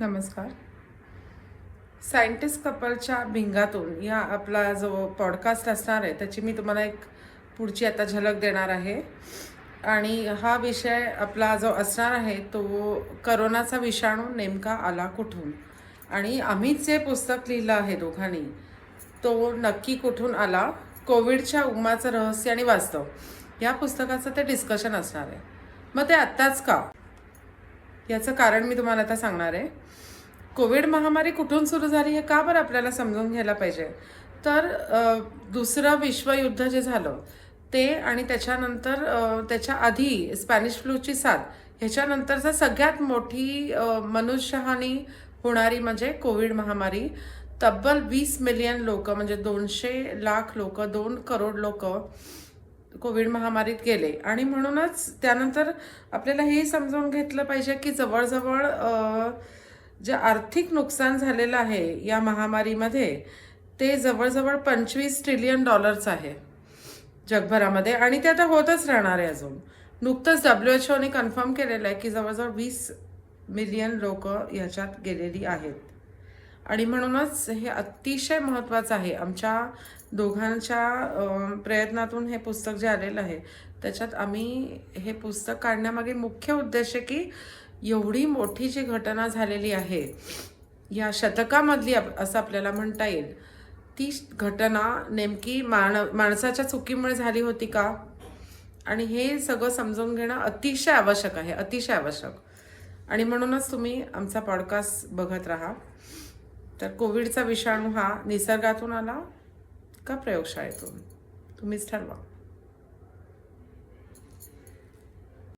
नमस्कार. सायंटिस्ट कपलच्या भिंगातून या आपला जो पॉडकास्ट असणार आहे त्याची मी तुम्हाला एक पुढची आता झलक देणार आहे. आणि हा विषय आपला जो असणार आहे तो करोनाचा विषाणू नेमका आला कुठून आणि आम्ही जे पुस्तक लिहिलं आहे दोघांनी तो नक्की कुठून आला, कोविडच्या उगमाचं रहस्य आणि वास्तव या पुस्तकाचं ते डिस्कशन असणार आहे. मग ते आत्ताच का, याचं कारण मी तुम्हाला आता सांगणार आहे. कोविड महामारी कुठून सुरू झाली हे का बरं आपल्याला समजून घ्यायला पाहिजे. तर दुसरं विश्वयुद्ध जे झालं ते आणि त्याच्यानंतर त्याच्या आधी स्पॅनिश फ्लूची साथ, ह्याच्यानंतरचा सगळ्यात मोठी मनुष्यहानी होणारी म्हणजे कोविड महामारी. तब्बल 20 मिलियन लोक म्हणजे 200 लाख लोक, 2 करोड लोक कोविड महामारीत गेले. आणि म्हणूनच त्यानंतर आपल्याला हे समजून घेतलं पाहिजे की जवळजवळ जे आर्थिक नुकसान झालेलं आहे या महामारीमध्ये ते जवळजवळ $25 ट्रिलियन आहे जगभरामध्ये, आणि ते आता होतच राहणार आहे. अजून नुकतंच WHO ने कन्फर्म केलेलं आहे की जवळजवळ 20 मिलियन लोक ह्याच्यात गेलेली आहेत. आणि म्हणूनच हे अतिशय महत्त्वाचं आहे. आमच्या दोघांच्या प्रयत्नातून हे पुस्तक जे आलेलं आहे त्याच्यात आम्ही हे पुस्तक काढण्यामागे मुख्य उद्देश आहे की एवढी मोठी जी घटना झालेली आहे या शतकामधली असं आपल्याला म्हणता येईल, ती घटना नेमकी माणसाच्या चुकीमुळे झाली होती का, आणि हे सगळं समजून घेणं अतिशय आवश्यक आहे, अतिशय आवश्यक. आणि म्हणूनच तुम्ही आमचा पॉडकास्ट बघत राहा. तर कोविडचा विषाणू हा निसर्गातून आला का प्रयोगशाळेतून, तुम्हीच ठरवा.